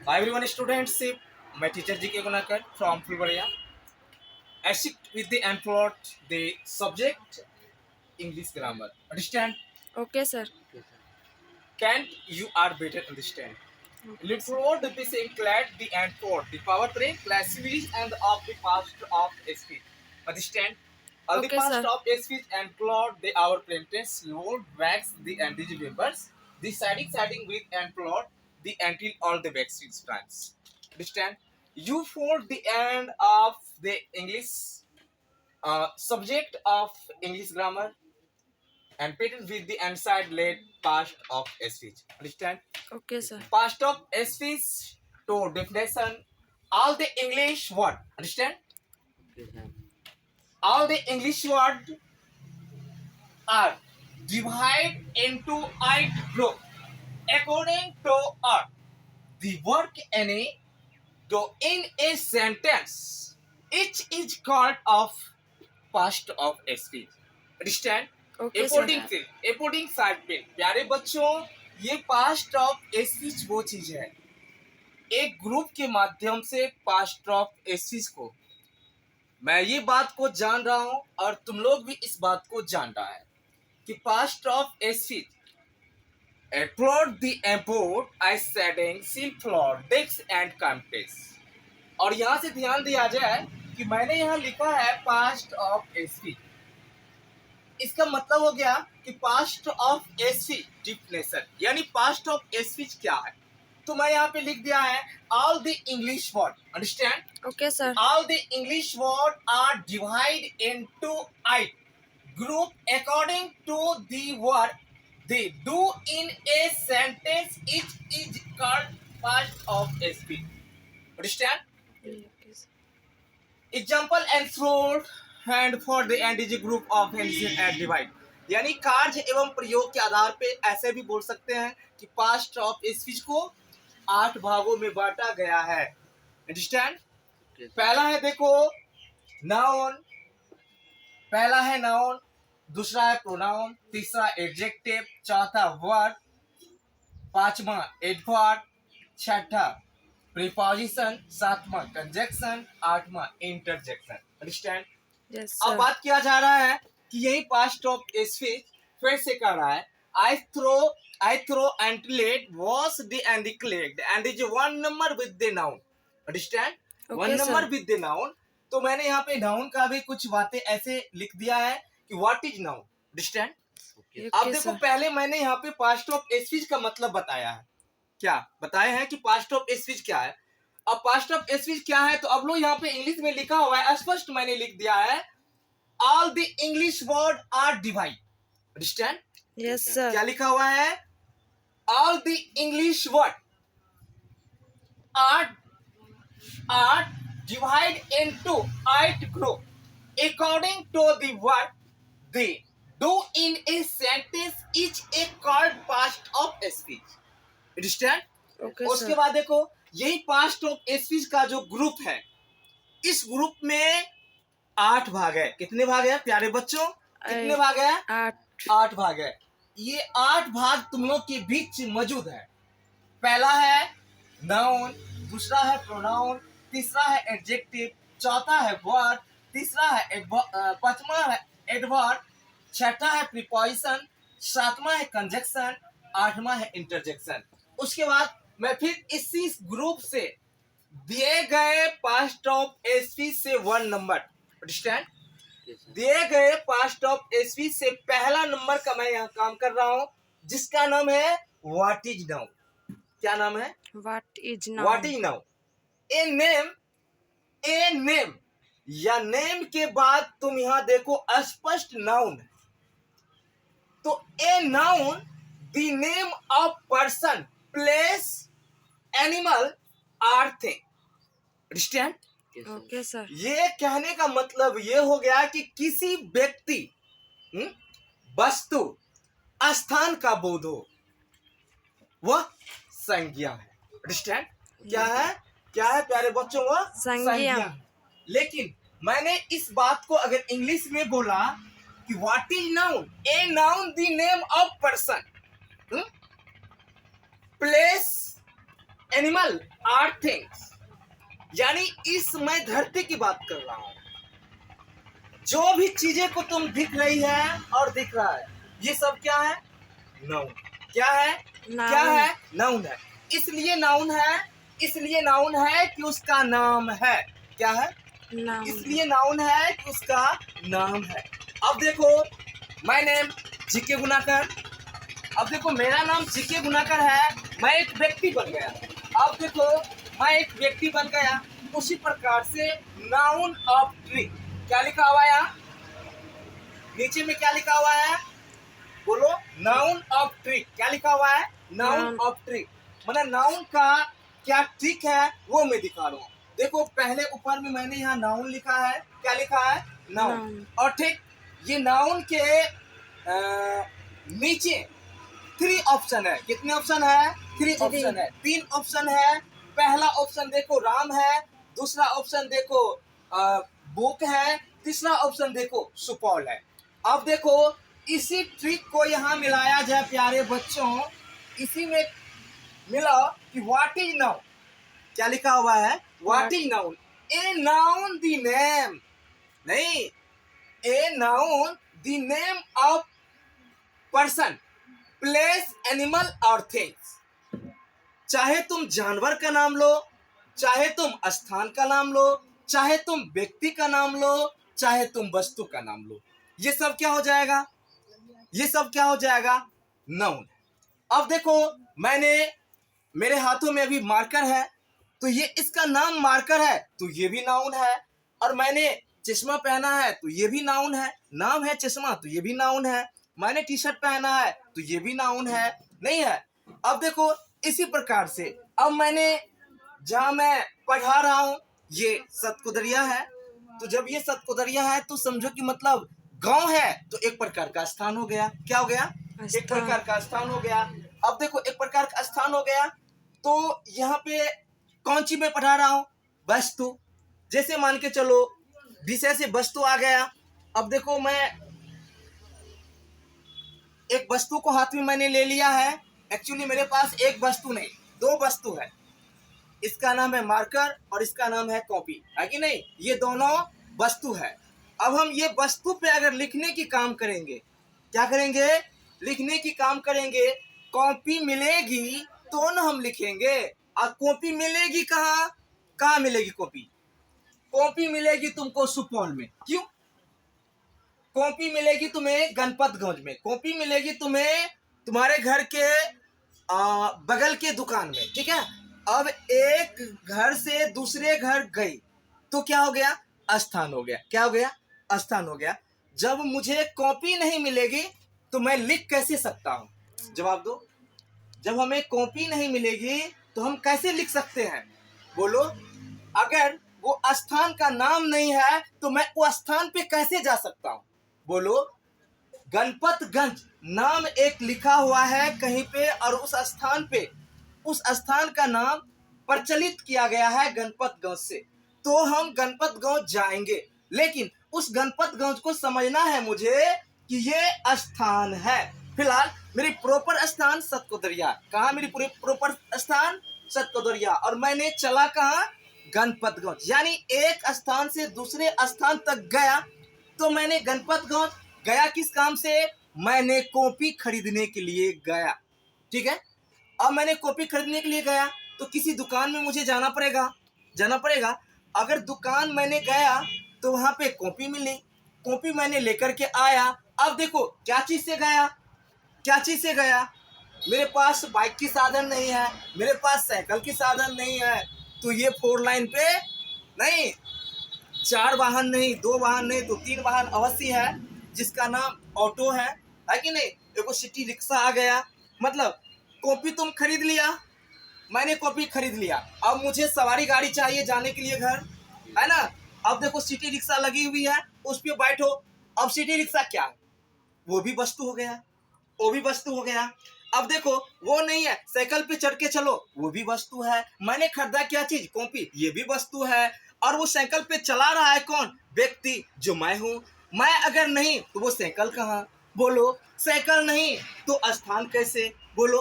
Hi everyone, students. My teacher G.K. Gunakar from Fulbaria. I sit with the and plot the subject English grammar. Understand? Okay, sir. Can't you are better understand? Okay, sir. Literally the piece include the and plot, the power train, classification and of the past of speech. Understand? All the Okay, past sir. of speech and plot the our printers load wax the and the members. The siding with and plot the until all the vaccines plans. Understand? You fold the end of the English subject of English grammar and patent with the inside late past of speech. Understand? Okay, sir. Past of speech to definition all the English word. Understand? All the English word are divided into 8 group according to art. The work any to in a sentence. Each is called of past of speech. Understand? Okay, sir. According side पे प्यारे बच्चों, ये past of speech वो चीज है एक group के माध्यम से पास्ट ऑफ स्पीच को मैं ये बात को जान रहा हूं और तुम लोग भी इस बात को जान रहा है कि parts of speech plot the import I setting see floor desks and contest और यहाँ से ध्यान दिया जाए कि मैंने यहाँ लिखा है पास्ट ऑफ स्पीच। इसका मतलब हो गया कि पास्ट ऑफ स्पीच डिफिनेशन यानी पास्ट ऑफ स्पीच क्या है। तो मैं यहाँ पे लिख दिया है all the English word. Understand? Okay, sir. All the English words are divided into 8 group according to the word they do in a sentence. It is called part of speech. Understand? Okay, sir. Example and fruit and for the and is a group of Hessian and divide. यानी कार्य एवं प्रयोग के आधार पे ऐसे भी बोल सकते हैं कि पास्ट ऑफ स्पीच को 8 भागों में बांटा गया है। अंडरस्टैंड? पहला है देखो नाउन, पहला है नाउन, दूसरा है प्रोनाउन, तीसरा एडजेक्टिव, चौथा वर्ड, पांचवा एडवर्ब, छठा प्रीपोजिशन, सातवां कंजक्शन, आठवां इंटरजेक्शन। अंडरस्टैंड? Yes, अब sir. बात किया जा रहा है कि यही पास्ट ऑफ स्पीच फिर से कर रहा है आई थ्रो एंटलेट wash the end declared and is one number with the noun. Understand? One Okay, number sir. With the noun. तो मैंने यहाँ पे नाउन का भी कुछ बातें ऐसे लिख दिया है कि व्हाट इज नाउन। अंडरस्टैंड? अब Okay, देखो sir. पहले मैंने यहाँ पे पास्ट ऑफ स्पीच का मतलब बताया है। क्या बताया है कि पास्ट ऑफ स्पीच क्या है। अब पास्ट ऑफ स्पीच क्या है तो अब लोग यहाँ पे इंग्लिश में लिखा हुआ है, स्पष्ट मैंने लिख दिया है all the English word are divide. Understand? Yes, क्या sir. लिखा हुआ है? All the English word are are divided into 8 group according to the word they do in a sentence each a called past of speech. Understand? Okay, उसके sir. बाद देखो यही past of speech का जो group है इस group में 8 भाग है। कितने भाग है प्यारे बच्चों? कितने भाग है? 8. 8 भाग है। ये 8 भाग तुम लोग के बीच मौजूद है। पहला है नाउन, दूसरा है प्रोनाउन, तीसरा है एडजेक्टिव, चौथा है वर्ड, तीसरा है पांचवा है एडवर्ब, छठा है प्रीपोजिशन, सातवां है कंजक्शन, आठवां है इंटरजेक्शन। उसके बाद मैं फिर इसी ग्रुप से दिए गए पास्ट ऑफ स्पीच से 1 नंबर। अंडरस्टैंड? दिए गए पास्ट ऑफ स्पीच से पहला नंबर का मैं यहाँ काम कर रहा हूँ जिसका नाम है व्हाट इज नाउ। क्या नाम है? What is now? What is noun. A name, a name या नेम के बाद तुम यहाँ देखो स्पष्ट नाउन। तो a noun the name of person, place, animal, or thing. Understand? Okay, sir. ये कहने का मतलब ये हो गया कि किसी व्यक्ति, वस्तु, स्थान का बोध हो वह संज्ञा है। अंडरस्टैंड? क्या है? क्या है प्यारे बच्चों? वह संज्ञा है। लेकिन मैंने इस बात को अगर इंग्लिश में बोला कि what is noun, a noun the name of person, place, animal or things, यानी इस मैं धरती की बात कर रहा हूं। जो भी चीजें को तुम दिख रही है और दिख रहा है, ये सब क्या है? नाउन। क्या है? क्या Noun. है? नाउन है। इसलिए नाउन है, इसलिए नाउन है कि उसका नाम है। क्या है? Noun. इसलिए नाउन है कि उसका नाम है। अब देखो, माय नेम जीके गुनाकर। अब देखो, मेरा नाम जीके गुनाकर है, मैं एक व्यक्ति बन गया। अब देखो, मैं एक व्यक्ति बन गया, उसी प्रकार से नाउन ऑफ ट्री। क्या लिखा हुआ है यहाँ नीचे में? क्या लिखा हुआ है? बोलो, नाउन ऑफ ट्री। क्या लिखा हुआ है? Noun Noun. Of tree. मतलब नाउन का क्या ट्रिक है वो मैं दिखा रहा हूँ। देखो, पहले ऊपर में मैंने यहाँ नाउन लिखा है। क्या लिखा है? नाउन। Noun. और ठीक ये नाउन के नीचे 3 ऑप्शन है। कितने ऑप्शन है? 3 ऑप्शन है। 3 ऑप्शन है। पहला ऑप्शन देखो राम है, दूसरा ऑप्शन देखो बुक है, तीसरा ऑप्शन देखो सुपौल है। अब देखो, इसी ट्रिक को यहाँ मिलाया जाए प्यारे बच्चों, इसी में मिला कि व्हाट इज नाउन। क्या लिखा हुआ है? What is noun? A noun the name, नहीं, a noun the name of person, place, animal और थिंग्स। चाहे तुम जानवर का नाम लो, चाहे तुम स्थान का नाम लो, चाहे तुम व्यक्ति का नाम लो, चाहे तुम वस्तु का नाम लो, ये सब क्या हो जाएगा? ये सब क्या हो जाएगा? नाउन। अब देखो, मैंने मेरे हाथों में अभी मार्कर है, तो ये इसका नाम मार्कर है, तो ये भी नाउन है। और मैंने चश्मा पहना है, तो ये भी नाउन है। नाम है चश्मा, तो ये भी नाउन है। मैंने टी शर्ट पहना है, तो ये भी नाउन है, नहीं है? अब देखो, इसी प्रकार से अब मैंने जहां मैं पढ़ा रहा हूं, ये सतकुदरिया है, तो जब ये सतकुदरिया है तो समझो कि मतलब गांव है, तो एक प्रकार का स्थान हो गया। क्या हो गया? एक प्रकार का स्थान हो गया। अब देखो, एक प्रकार का स्थान हो गया, तो यहाँ पे कौन सी मैं पढ़ा रहा हूं? वस्तु। जैसे मान के चलो, विषय से वस्तु आ गया। अब देखो, मैं एक वस्तु को हाथ में मैंने ले लिया है। एक्चुअली मेरे पास एक वस्तु नहीं, 2 वस्तु है। इसका नाम है मार्कर और इसका नाम है कॉपी, है कि नहीं? ये दोनों वस्तु है। अब हम ये वस्तु पे अगर लिखने की काम करेंगे, क्या करेंगे? लिखने की काम करेंगे। कॉपी मिलेगी तो न हम लिखेंगे। और कॉपी मिलेगी कहाँ? कहाँ मिलेगी कॉपी? कॉपी मिलेगी तुमको सुपौल में। क्यों? कॉपी मिलेगी तुम्हें गणपतगंज में, कॉपी मिलेगी तुम्हें तुम्हारे घर के बगल के दुकान में, ठीक है? अब एक घर से दूसरे घर गई, तो क्या हो गया? स्थान हो गया। क्या हो गया? स्थान हो गया। जब मुझे कॉपी नहीं मिलेगी तो मैं लिख कैसे सकता हूं? जवाब दो। जब हमें कॉपी नहीं मिलेगी तो हम कैसे लिख सकते हैं? बोलो। अगर वो स्थान का नाम नहीं है तो मैं वो स्थान पे कैसे जा सकता हूं? बोलो। गणपतगंज नाम एक लिखा हुआ है कहीं पे, और उस स्थान का नाम प्रचलित किया गया है गणपतगंज से, तो हम गणपतगंज जाएंगे। लेकिन उस गणपतगंज को समझना है मुझे कि ये स्थान है। फिलहाल मेरी प्रॉपर स्थान सतकुदरिया। कहाँ मेरी पूरी प्रॉपर स्थान? सतकुदरिया। और मैंने चला कहाँ? गणपतगंज। यानी एक स्थान से दूसरे स्थान तक गया, तो मैंने गणपतगंज गया किस काम से? मैंने कॉपी खरीदने के लिए गया, ठीक है? अब मैंने कॉपी खरीदने के लिए गया, तो किसी दुकान में मुझे जाना पड़ेगा। अगर दुकान मैंने गया तो वहां पे कॉपी मिली, कॉपी मैंने लेकर के आया। अब देखो, क्या चीज से गया? मेरे पास बाइक की साधन नहीं है, मेरे पास साइकिल की साधन नहीं है, तो ये 4 लाइन पे नहीं, 4 वाहन नहीं, 2 वाहन नहीं, तो 3 वाहन अवश्य है, जिसका नाम ऑटो है कि नहीं? देखो, सिटी रिक्शा आ गया। मतलब कॉपी तुम खरीद लिया, मैंने कॉपी खरीद लिया। अब मुझे सवारी गाड़ी चाहिए जाने के लिए घर, है ना? अब देखो, सिटी रिक्शा लगी हुई है, उस पर बैठो। अब सिटी रिक्शा क्या है? वो भी वस्तु हो गया। अब देखो, वो नहीं है, साइकिल पे चढ़ के चलो, वो भी वस्तु है। मैंने खरीदा क्या चीज? कॉपी, ये भी वस्तु है। और वो साइकिल पे चला रहा है कौन? व्यक्ति, जो मैं हूं। मैं अगर नहीं तो वो साइकिल कहाँ? बोलो। साइकिल नहीं तो स्थान कैसे? बोलो,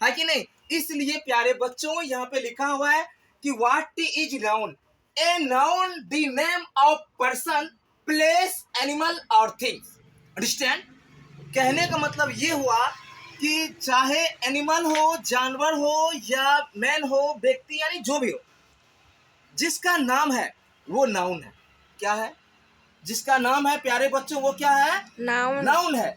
है कि नहीं? इसलिए प्यारे बच्चों यहाँ पे लिखा हुआ है कि what is noun, a noun the name of person, place, animal और थिंग्स। अंडरस्टैंड? कहने का मतलब ये हुआ कि चाहे एनिमल हो, जानवर हो या मैन हो, व्यक्ति, यानी जो भी हो, जिसका नाम है वो नाउन है। क्या है? जिसका नाम है प्यारे बच्चों वो क्या है? नाउन। नाउन है।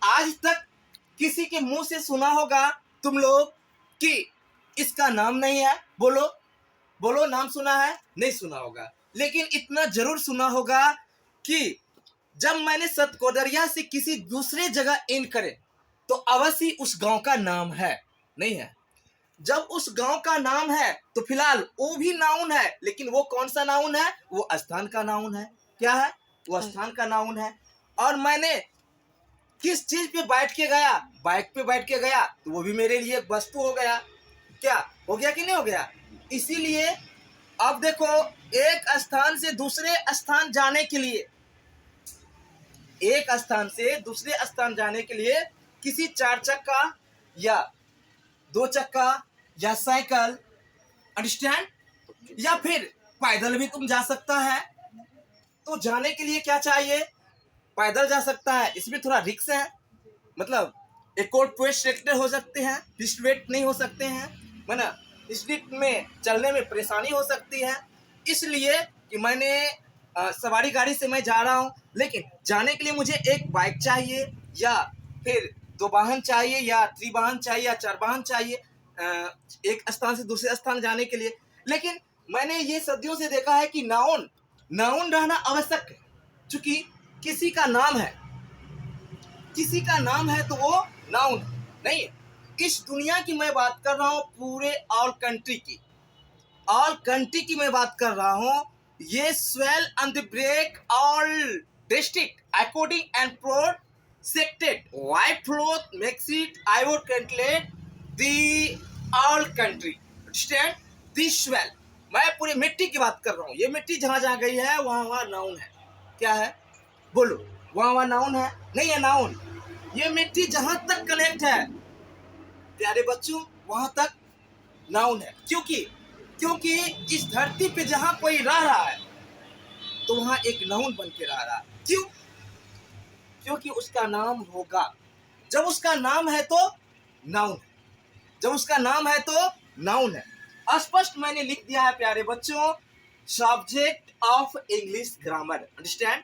आज तक किसी के मुंह से सुना होगा तुम लोग कि इसका नाम नहीं है? बोलो बोलो, नाम सुना है? नहीं सुना होगा, लेकिन इतना जरूर सुना होगा कि जब मैंने सतकोदरिया से किसी दूसरे जगह इन करे तो अवश्य उस गांव का नाम है, नहीं है? जब उस गांव का नाम है तो फिलहाल वो भी नाउन है, लेकिन वो कौन सा नाउन है? वो स्थान का नाउन है। क्या है? वो स्थान का नाउन है। और मैंने किस चीज पे बैठ के गया? बाइक पे बैठ के गया, तो वो भी मेरे लिए एक वस्तु हो गया। क्या हो गया कि नहीं हो गया? इसीलिए अब देखो, एक स्थान से दूसरे स्थान जाने के लिए, एक स्थान से दूसरे स्थान जाने के लिए किसी 4 चक्का या 2 चक्का या साइकिल, अंडरस्टैंड, या फिर पैदल भी तुम जा सकता है। तो जाने के लिए क्या चाहिए? पैदल जा सकता है, इसमें थोड़ा रिस्क है, मतलब एक और ट्रैक्टर हो सकते हैं, रिस्ट वेट नहीं हो सकते हैं, है ना? स्ट्रीट में चलने में परेशानी हो सकती है। इसलिए कि मैंने सवारी गाड़ी से मैं जा रहा हूँ, लेकिन जाने के लिए मुझे एक बाइक चाहिए या फिर 2 वाहन चाहिए या 3 वाहन चाहिए या 4 वाहन चाहिए एक स्थान से दूसरे स्थान जाने के लिए। लेकिन मैंने ये सदियों से देखा है कि नाउन नाउन रहना आवश्यक है, क्योंकि किसी का नाम है, किसी का नाम है तो वो नाउन नहीं है। इस दुनिया की मैं बात कर रहा हूँ, पूरे ऑल कंट्री की, ऑल कंट्री की मैं बात कर रहा हूँ। ये swell on the break all district according and prosecuted white float makes it I would calculate the all country, understand? This swell, मैं पूरी मिट्टी की बात कर रहा हूँ। ये मिट्टी जहाँ जहाँ गई है वहाँ वहाँ नाउन है। क्या है? बोलो, वहाँ वहाँ नाउन है? नहीं है नाउन। ये मिट्टी जहाँ तक कनेक्ट है प्यारे बच्चों, वहाँ तक नाउन है। क्योंकि इस धरती पे जहाँ कोई रह रहा है तो वहाँ एक नाउन बन के रह रहा है। क्यों? क्योंकि उसका नाम होगा। जब उसका नाम है तो नाउन है, जब उसका नाम है तो नाउन है। स्पष्ट मैंने लिख दिया है प्यारे बच्चों, subject of English grammar, understand?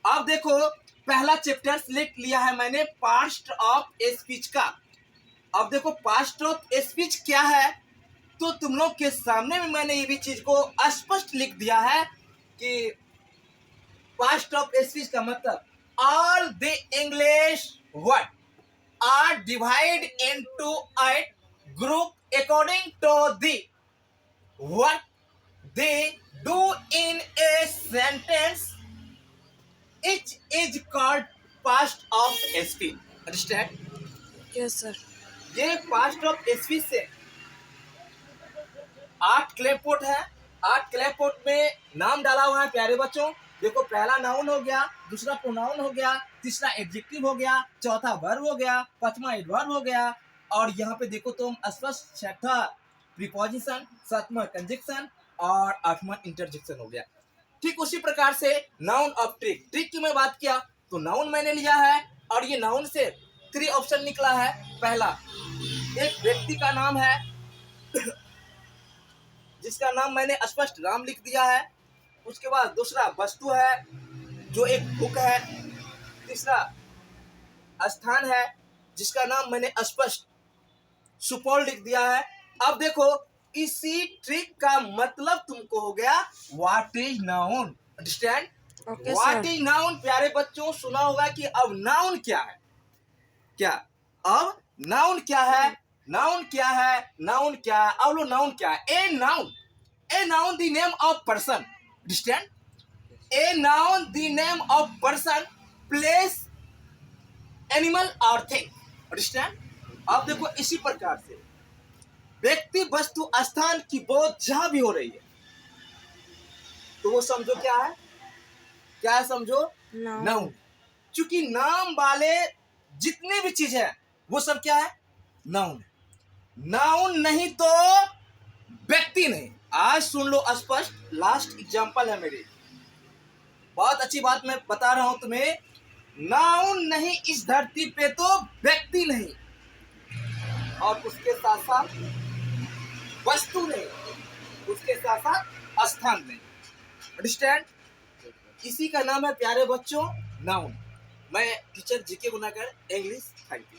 अब देखो, पहला चैप्टर सिलेक्ट लिया है मैंने पास्ट ऑफ स्पीच का। अब देखो पास्ट ऑफ स्पीच क्या है, तो तुम लोग के सामने में मैंने ये भी चीज को स्पष्ट लिख दिया है कि पास्ट ऑफ स्पीच का मतलब all the English word are divide into 8 group according to the what they do in a sentence, each is called past of speech, understand? Yes sir. ये past of speech से 8 क्लेपोर्ट है। 8 क्लेपोर्ट में नाम डाला हुआ है प्यारे बच्चों। देखो, पहला नाउन हो गया, दूसरा प्रोनाउन हो गया, तीसरा एडजेक्टिव हो गया, चौथा वर्ब हो गया, पांचवा एडवर्ब हो गया, और यहाँ पे देखो तुम स्पष्ट छठा प्रीपोजिशन, सातवां कंजक्शन और आठवां इंटरजेक्शन हो गया। ठीक उसी प्रकार से नाउन ऑफ ट्रिक, ट्रिक की मैं बात किया तो नाउन मैंने लिया है, और ये नाउन से 3 ऑप्शन निकला है। पहला, एक व्यक्ति का नाम है जिसका नाम मैंने स्पष्ट राम लिख दिया है। उसके बाद दूसरा वस्तु है जो एक बुक है। तीसरा स्थान है जिसका नाम मैंने स्पष्ट सुपौल लिख दिया है। अब देखो, इसी ट्रिक का मतलब तुमको हो गया what is noun, understand? Okay what sir. Is noun प्यारे बच्चों, सुना होगा कि अब नाउन क्या है। क्या अब नाउन क्या है? नाउन क्या है? नाउन क्या है? अब लो, नाउन क्या है? ए noun the name of person, understand? A noun the name of person, place, animal और थिंग, अंडरस्टैंड? अब देखो, इसी प्रकार से व्यक्ति, वस्तु, स्थान की बोध जहां भी हो रही है तो वो समझो क्या है? क्या है? समझो नाउन। नाउन। क्योंकि नाम वाले जितने भी चीज है वो सब क्या है? नाउन है। नाउन नहीं तो व्यक्ति नहीं। आज सुन लो स्पष्ट, लास्ट एग्जांपल है मेरी, बहुत अच्छी बात मैं बता रहा हूं तुम्हें। नाउन नहीं इस धरती पे तो व्यक्ति नहीं, और उसके साथ साथ वस्तु नहीं, उसके साथ साथ स्थान नहीं। अंडरस्टैंड? इसी का नाम है प्यारे बच्चों नाउन। मैं teacher G K Gunakar, English. Thank you.